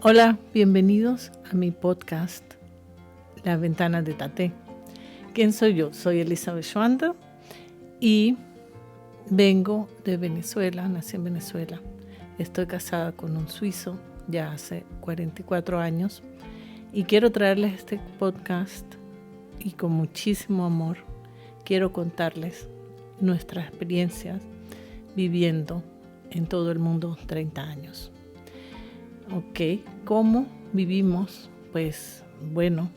Hola, bienvenidos a mi podcast La Ventana de Taté. ¿Quién soy yo? Soy Elizabeth Schwander y vengo de Venezuela, nací en Venezuela. Estoy casada con un suizo ya hace 44 años y quiero traerles este podcast y con muchísimo amor quiero contarles nuestras experiencias viviendo en todo el mundo 30 años. Ok, ¿cómo vivimos? Pues bueno,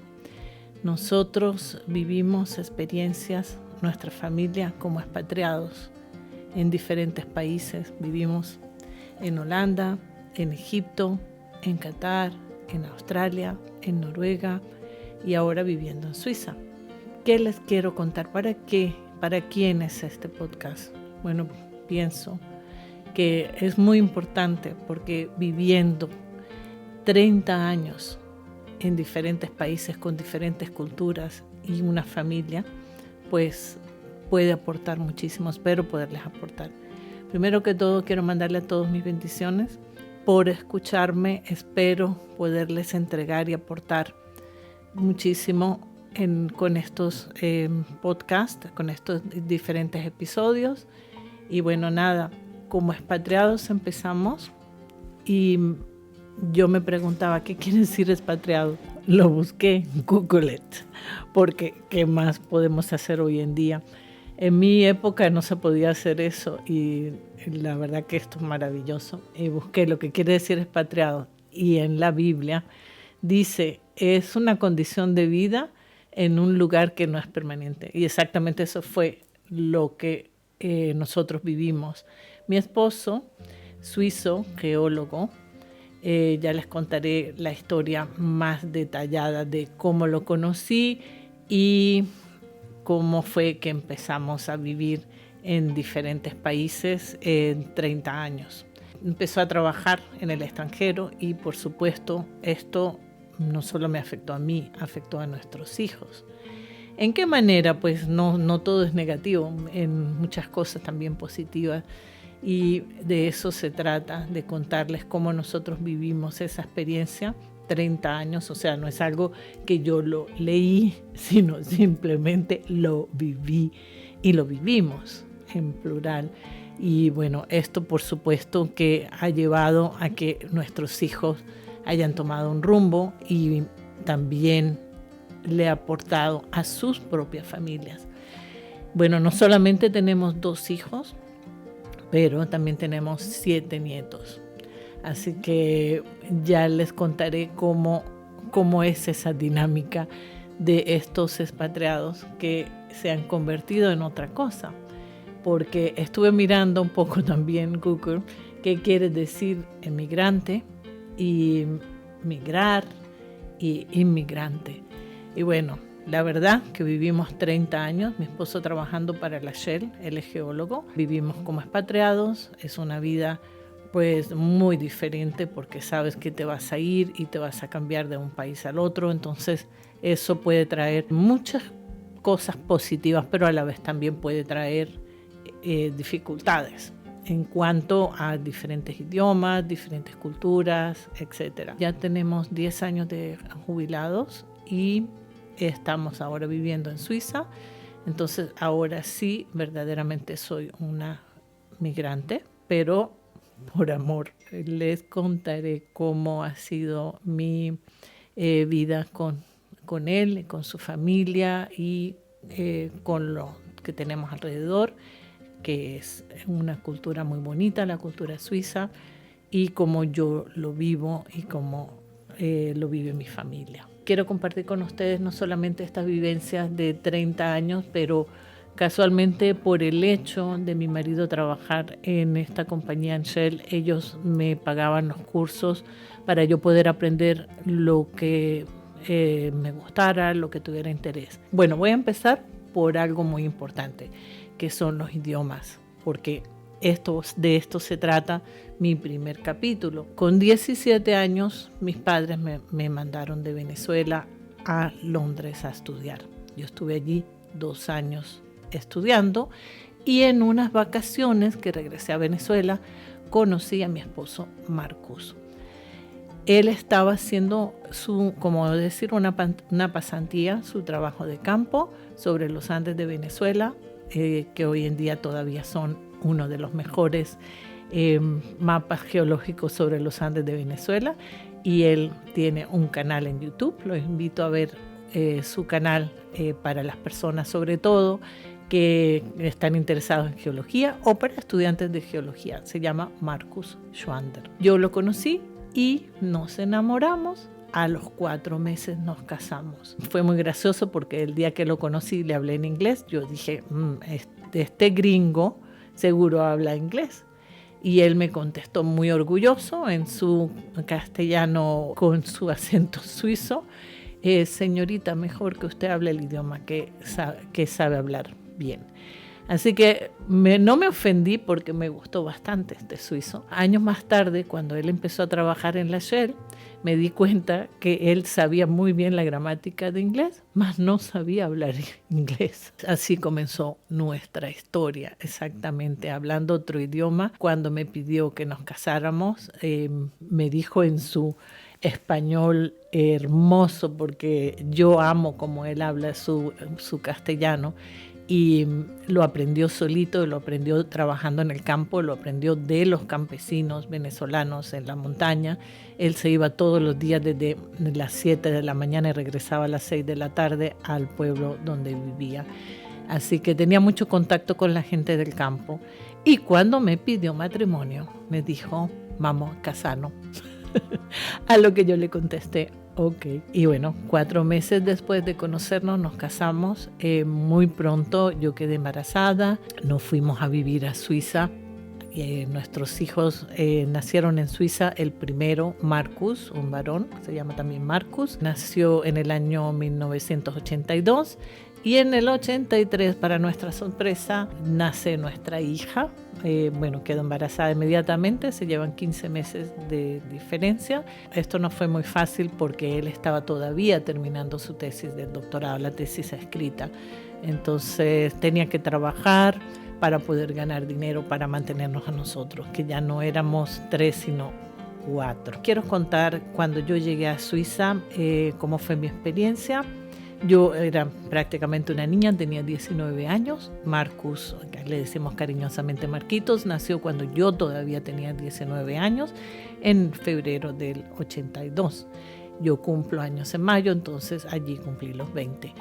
nosotros vivimos experiencias, nuestra familia como expatriados en diferentes países. Vivimos en Holanda, en Egipto, en Qatar, en Australia, en Noruega y ahora viviendo en Suiza. ¿Qué les quiero contar? ¿Para qué? ¿Para quién es este podcast? Bueno, pienso que es muy importante porque viviendo 30 años en diferentes países con diferentes culturas y una familia, pues puede aportar muchísimo, espero poderles aportar. Primero que todo quiero mandarle a todos mis bendiciones por escucharme, espero poderles entregar y aportar muchísimo con estos podcasts, con estos diferentes episodios. Y bueno, nada, como expatriados empezamos y yo me preguntaba, ¿qué quiere decir expatriado? Lo busqué en Google, porque ¿qué más podemos hacer hoy en día? En mi época no se podía hacer eso y la verdad que esto es maravilloso. Y busqué lo que quiere decir expatriado y en la Biblia dice, es una condición de vida en un lugar que no es permanente. Y exactamente eso fue lo que nosotros vivimos. Mi esposo, suizo, geólogo, ya les contaré la historia más detallada de cómo lo conocí y cómo fue que empezamos a vivir en diferentes países en 30 años. Empezó a trabajar en el extranjero y por supuesto esto no solo me afectó a mí, afectó a nuestros hijos. ¿En qué manera? Pues no todo es negativo, en muchas cosas también positivas. Y de eso se trata, de contarles cómo nosotros vivimos esa experiencia, 30 años, o sea, no es algo que yo lo leí, sino simplemente lo viví y lo vivimos en plural. Y bueno, esto por supuesto que ha llevado a que nuestros hijos hayan tomado un rumbo y también le ha aportado a sus propias familias. Bueno, no solamente tenemos 2 hijos, pero también tenemos 7 nietos. Así que ya les contaré cómo es esa dinámica de estos expatriados que se han convertido en otra cosa. Porque estuve mirando un poco también Google qué quiere decir emigrante y migrar y inmigrante. Y bueno, la verdad que vivimos 30 años, mi esposo trabajando para la Shell, él es geólogo, vivimos como expatriados, es una vida pues muy diferente porque sabes que te vas a ir y te vas a cambiar de un país al otro, entonces eso puede traer muchas cosas positivas, pero a la vez también puede traer dificultades en cuanto a diferentes idiomas, diferentes culturas, etc. Ya tenemos 10 años de jubilados y estamos ahora viviendo en Suiza, entonces ahora sí verdaderamente soy una migrante, pero por amor. Les contaré cómo ha sido mi vida con él, con su familia y con lo que tenemos alrededor, que es una cultura muy bonita, la cultura suiza, y cómo yo lo vivo y cómo lo vive mi familia. Quiero compartir con ustedes no solamente estas vivencias de 30 años, pero casualmente por el hecho de mi marido trabajar en esta compañía en Shell, ellos me pagaban los cursos para yo poder aprender lo que me gustara, lo que tuviera interés. Bueno, voy a empezar por algo muy importante, que son los idiomas, porque de esto se trata mi primer capítulo. Con 17 años, mis padres me mandaron de Venezuela a Londres a estudiar. Yo estuve allí 2 años estudiando y en unas vacaciones que regresé a Venezuela, conocí a mi esposo Marcus. Él estaba haciendo una pasantía, su trabajo de campo sobre los Andes de Venezuela, que hoy en día todavía son uno de los mejores mapas geológicos sobre los Andes de Venezuela, y él tiene un canal en YouTube. Los invito a ver su canal para las personas sobre todo que están interesados en geología o para estudiantes de geología. Se llama Marcus Schwander. Yo lo conocí y nos enamoramos. A los 4 meses nos casamos. Fue muy gracioso porque el día que lo conocí le hablé en inglés. Yo dije, este gringo seguro habla inglés. Y él me contestó muy orgulloso en su castellano con su acento suizo. Señorita, mejor que usted hable el idioma que sabe hablar bien. Así que no me ofendí porque me gustó bastante este suizo. Años más tarde, cuando él empezó a trabajar en la Shell, me di cuenta que él sabía muy bien la gramática de inglés, mas no sabía hablar inglés. Así comenzó nuestra historia, exactamente, hablando otro idioma. Cuando me pidió que nos casáramos, me dijo en su español hermoso, porque yo amo como él habla su castellano, y lo aprendió solito, lo aprendió trabajando en el campo, lo aprendió de los campesinos venezolanos en la montaña. Él se iba todos los días desde las 7 de la mañana y regresaba a las 6 de la tarde al pueblo donde vivía. Así que tenía mucho contacto con la gente del campo. Y cuando me pidió matrimonio, me dijo, vamos a casarnos. A lo que yo le contesté, ok. Y bueno, 4 meses después de conocernos nos casamos. Muy pronto yo quedé embarazada. Nos fuimos a vivir a Suiza. Nuestros hijos nacieron en Suiza. El primero, Marcus, un varón, se llama también Marcus, nació en el año 1982. Y en el 83, para nuestra sorpresa, nace nuestra hija. Quedó embarazada inmediatamente, se llevan 15 meses de diferencia. Esto no fue muy fácil porque él estaba todavía terminando su tesis del doctorado, la tesis escrita. Entonces tenía que trabajar para poder ganar dinero para mantenernos a nosotros, que ya no éramos 3, sino 4. Quiero contar cuando yo llegué a Suiza, cómo fue mi experiencia. Yo era prácticamente una niña, tenía 19 años. Marcus, le decimos cariñosamente Marquitos, nació cuando yo todavía tenía 19 años, en febrero del 82. Yo cumplo años en mayo, entonces allí cumplí los 20.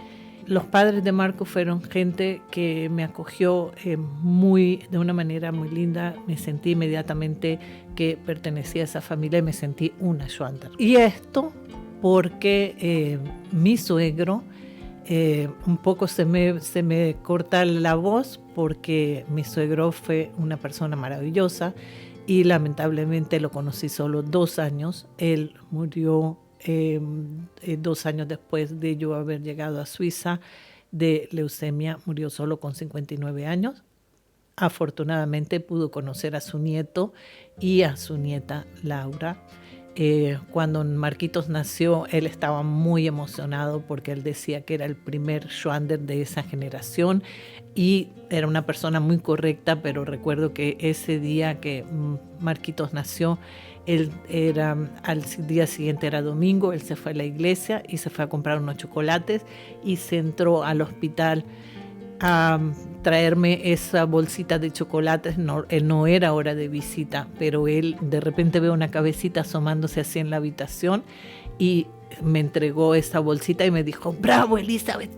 Los padres de Marcus fueron gente que me acogió de una manera muy linda. Me sentí inmediatamente que pertenecía a esa familia y me sentí una Schwander. Y esto porque mi suegro, un poco se me corta la voz porque mi suegro fue una persona maravillosa y lamentablemente lo conocí solo 2 años. Él murió 2 años después de yo haber llegado a Suiza de leucemia, murió solo con 59 años. Afortunadamente pudo conocer a su nieto y a su nieta Laura. Cuando Marquitos nació, él estaba muy emocionado porque él decía que era el primer Schwander de esa generación y era una persona muy correcta, pero recuerdo que ese día que Marquitos nació, al día siguiente era domingo, él se fue a la iglesia y se fue a comprar unos chocolates y se entró al hospital a traerme esa bolsita de chocolates. No era hora de visita, pero él de repente ve una cabecita asomándose así en la habitación y me entregó esa bolsita y me dijo, bravo Elizabeth,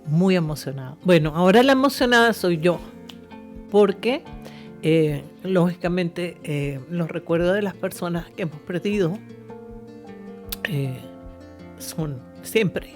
muy emocionado. Bueno, ahora la emocionada soy yo, porque lógicamente los recuerdos de las personas que hemos perdido son siempre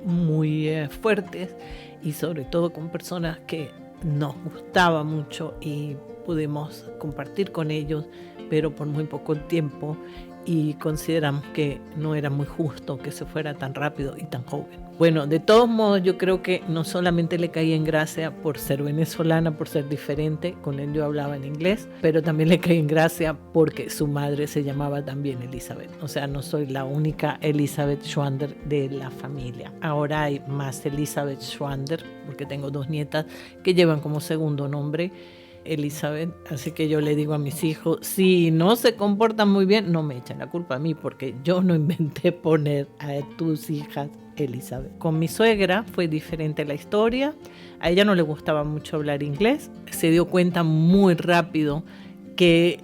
muy fuertes, y sobre todo con personas que nos gustaba mucho y pudimos compartir con ellos, pero por muy poco tiempo, y consideramos que no era muy justo que se fuera tan rápido y tan joven. Bueno, de todos modos, yo creo que no solamente le caí en gracia por ser venezolana, por ser diferente, con él yo hablaba en inglés, pero también le caí en gracia porque su madre se llamaba también Elizabeth. O sea, no soy la única Elizabeth Schwander de la familia. Ahora hay más Elizabeth Schwander, porque tengo 2 nietas que llevan como segundo nombre Elizabeth. Así que yo le digo a mis hijos, si no se comportan muy bien, no me echen la culpa a mí, porque yo no inventé poner a tus hijas Elizabeth. Con mi suegra fue diferente la historia. A ella no le gustaba mucho hablar inglés. Se dio cuenta muy rápido que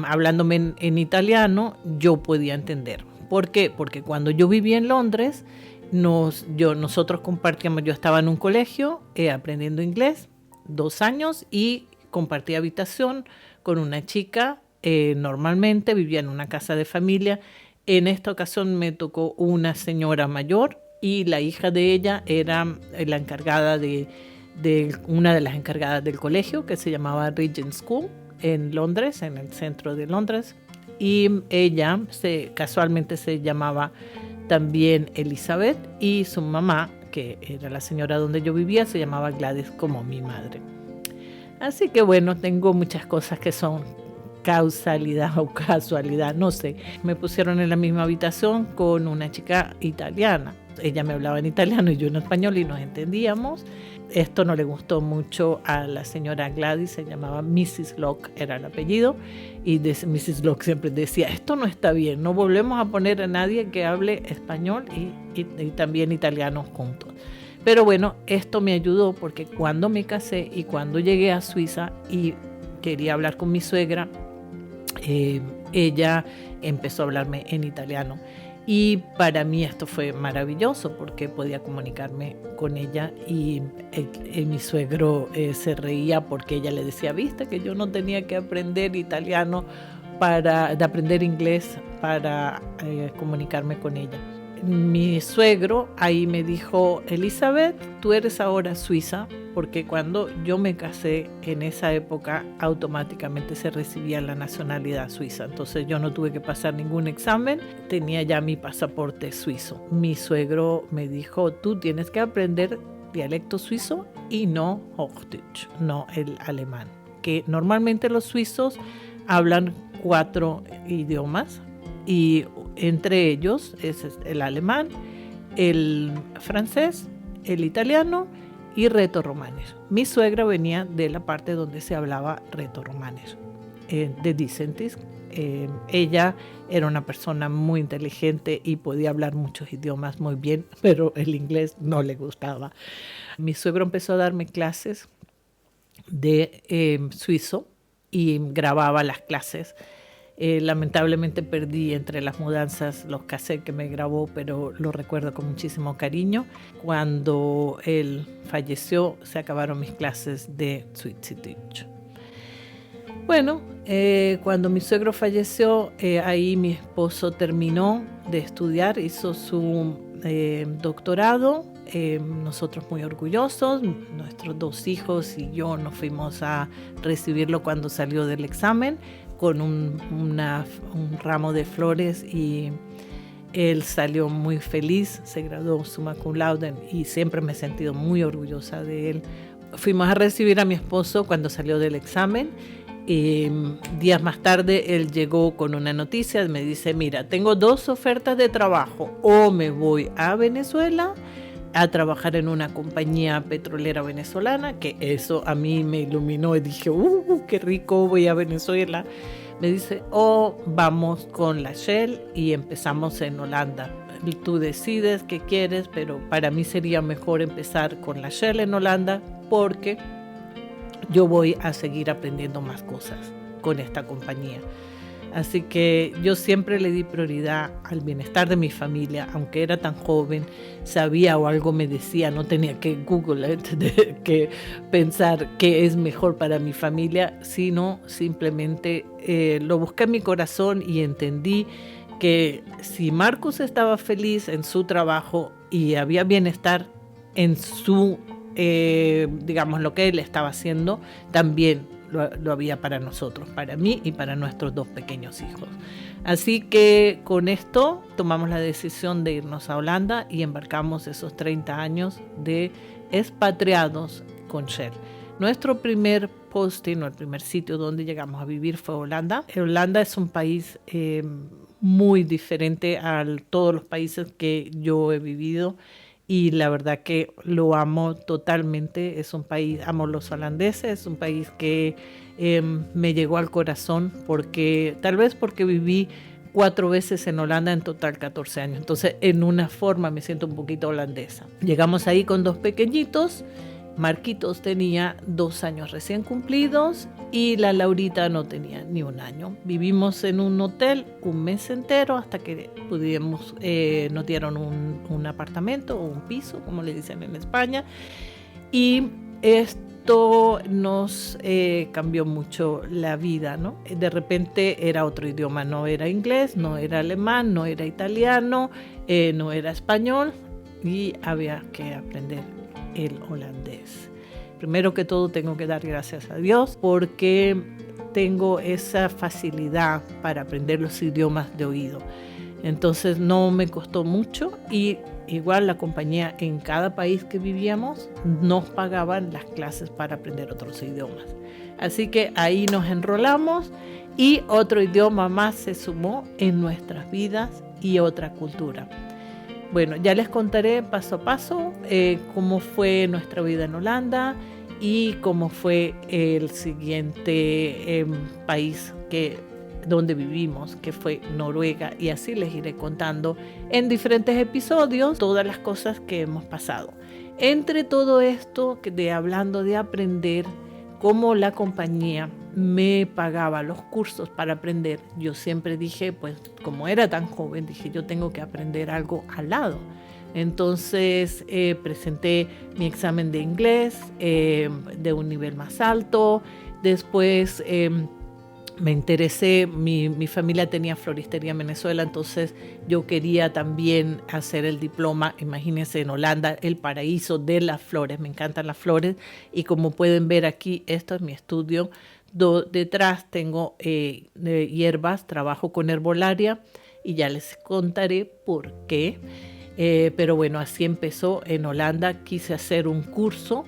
hablándome en italiano yo podía entender. ¿Por qué? Porque cuando yo vivía en Londres, nosotros compartíamos, yo estaba en un colegio aprendiendo inglés 2 años y compartí habitación con una chica, normalmente vivía en una casa de familia. En esta ocasión me tocó una señora mayor y la hija de ella era la encargada de una de las encargadas del colegio que se llamaba Regent School en Londres, en el centro de Londres, y ella casualmente se llamaba también Elizabeth y su mamá, que era la señora donde yo vivía, se llamaba Gladys como mi madre. Así que bueno, tengo muchas cosas que son causalidad o casualidad, no sé. Me pusieron en la misma habitación con una chica italiana. Ella me hablaba en italiano y yo en español y nos entendíamos. Esto no le gustó mucho a la señora Gladys, se llamaba Mrs. Locke, era el apellido, y Mrs. Locke siempre decía, esto no está bien, no volvemos a poner a nadie que hable español y también italiano juntos. Pero bueno, esto me ayudó porque cuando me casé y cuando llegué a Suiza y quería hablar con mi suegra, ella empezó a hablarme en italiano. Y para mí esto fue maravilloso porque podía comunicarme con ella y mi suegro se reía porque ella le decía, viste que yo no tenía que aprender italiano de aprender inglés para comunicarme con ella. Mi suegro ahí me dijo, Elizabeth, tú eres ahora suiza, porque cuando yo me casé en esa época automáticamente se recibía la nacionalidad suiza, entonces yo no tuve que pasar ningún examen, tenía ya mi pasaporte suizo. Mi suegro me dijo, tú tienes que aprender dialecto suizo y no Hochdeutsch, no el alemán, que normalmente los suizos hablan 4 idiomas y entre ellos es el alemán, el francés, el italiano y reto-romanes. Mi suegra venía de la parte donde se hablaba reto-romanes, de Disentis. Ella era una persona muy inteligente y podía hablar muchos idiomas muy bien, pero el inglés no le gustaba. Mi suegro empezó a darme clases de suizo y grababa las clases. Lamentablemente perdí entre las mudanzas los cassettes que me grabó, pero lo recuerdo con muchísimo cariño. Cuando él falleció, se acabaron mis clases de Schweizerdeutsch. Bueno, cuando mi suegro falleció, ahí mi esposo terminó de estudiar, hizo su doctorado. Nosotros muy orgullosos, nuestros 2 hijos y yo nos fuimos a recibirlo cuando salió del examen con un ramo de flores y él salió muy feliz, se graduó summa cum laude y siempre me he sentido muy orgullosa de él. Fuimos a recibir a mi esposo cuando salió del examen y días más tarde él llegó con una noticia, me dice, mira, tengo 2 ofertas de trabajo, o me voy a Venezuela a trabajar en una compañía petrolera venezolana, que eso a mí me iluminó y dije, qué rico, voy a Venezuela. Me dice, o vamos con la Shell y empezamos en Holanda. Tú decides qué quieres, pero para mí sería mejor empezar con la Shell en Holanda porque yo voy a seguir aprendiendo más cosas con esta compañía. Así que yo siempre le di prioridad al bienestar de mi familia, aunque era tan joven, sabía o algo me decía, no tenía que Google, que pensar qué es mejor para mi familia, sino simplemente lo busqué en mi corazón y entendí que si Marcus estaba feliz en su trabajo y había bienestar en su, digamos, lo que él estaba haciendo, también lo había para nosotros, para mí y para nuestros 2 pequeños hijos. Así que con esto tomamos la decisión de irnos a Holanda y embarcamos esos 30 años de expatriados con Shell. Nuestro primer posting, o el primer sitio donde llegamos a vivir fue Holanda. Holanda es un país muy diferente a todos los países que yo he vivido y la verdad que lo amo totalmente. Es un país, amo los holandeses, es un país que me llegó al corazón tal vez porque viví 4 veces en Holanda, en total 14 años. Entonces, en una forma me siento un poquito holandesa. Llegamos ahí con 2 pequeñitos. Marquitos tenía 2 años recién cumplidos y la Laurita no tenía ni 1 año. Vivimos en un hotel un mes entero hasta que nos dieron un apartamento o un piso, como le dicen en España. Y esto nos cambió mucho la vida, ¿no? De repente era otro idioma, no era inglés, no era alemán, no era italiano, no era español y había que aprender el holandés. Primero que todo tengo que dar gracias a Dios porque tengo esa facilidad para aprender los idiomas de oído. Entonces no me costó mucho y igual la compañía en cada país que vivíamos nos pagaban las clases para aprender otros idiomas. Así que ahí nos enrolamos y otro idioma más se sumó en nuestras vidas y otra cultura. Bueno, ya les contaré paso a paso cómo fue nuestra vida en Holanda y cómo fue el siguiente país donde vivimos, que fue Noruega, y así les iré contando en diferentes episodios todas las cosas que hemos pasado. Entre todo esto, hablando de aprender, cómo la compañía me pagaba los cursos para aprender, yo siempre dije, pues como era tan joven, dije yo tengo que aprender algo al lado. Entonces presenté mi examen de inglés de un nivel más alto. Después me interesé, mi familia tenía floristería en Venezuela, entonces yo quería también hacer el diploma, imagínense, en Holanda, el paraíso de las flores, me encantan las flores y como pueden ver aquí, esto es mi estudio. Detrás tengo hierbas, trabajo con herbolaria y ya les contaré por qué. Pero bueno, así empezó en Holanda. Quise hacer un curso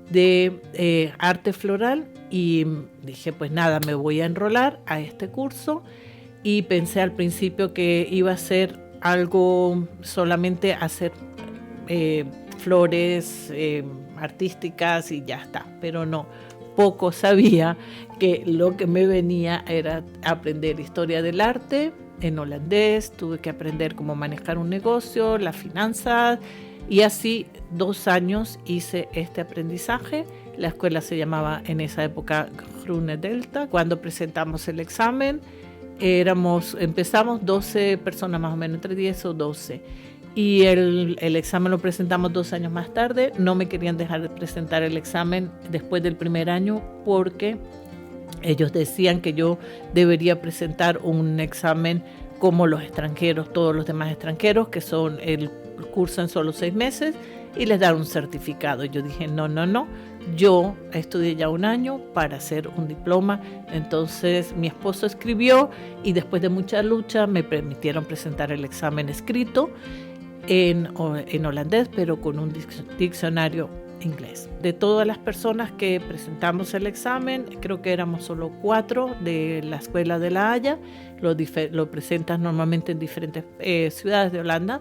de arte floral y dije, pues nada, me voy a enrolar a este curso y pensé al principio que iba a ser algo solamente hacer flores artísticas y ya está, pero no. Poco sabía que lo que me venía era aprender historia del arte en holandés, tuve que aprender cómo manejar un negocio, las finanzas y así 2 años hice este aprendizaje. La escuela se llamaba en esa época Groene Delta. Cuando presentamos el examen empezamos 12 personas más o menos, entre 10 o 12. Y el examen lo presentamos 2 años más tarde. No me querían dejar de presentar el examen después del primer año porque ellos decían que yo debería presentar un examen como los extranjeros, todos los demás extranjeros, que son el curso en solo 6 meses y les dan un certificado. Yo dije, no, yo estudié ya 1 año para hacer un diploma. Entonces mi esposo escribió y después de mucha lucha me permitieron presentar el examen escrito en holandés, pero con un diccionario inglés. De todas las personas que presentamos el examen, creo que éramos solo 4 de la escuela de La Haya. Lo presentas normalmente en diferentes ciudades de Holanda.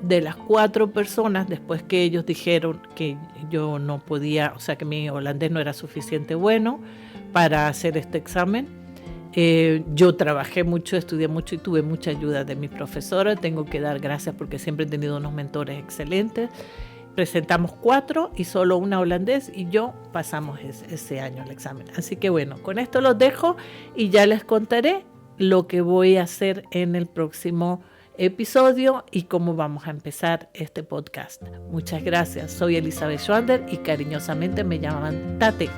De las 4 personas, después que ellos dijeron que yo no podía, o sea que mi holandés no era suficiente bueno para hacer este examen, yo trabajé mucho, estudié mucho y tuve mucha ayuda de mi profesora. Tengo que dar gracias porque siempre he tenido unos mentores excelentes. Presentamos 4 y solo una holandés y yo pasamos ese año el examen. Así que bueno, con esto los dejo y ya les contaré lo que voy a hacer en el próximo episodio y cómo vamos a empezar este podcast. Muchas gracias. Soy Elizabeth Schwander y cariñosamente me llaman Tate.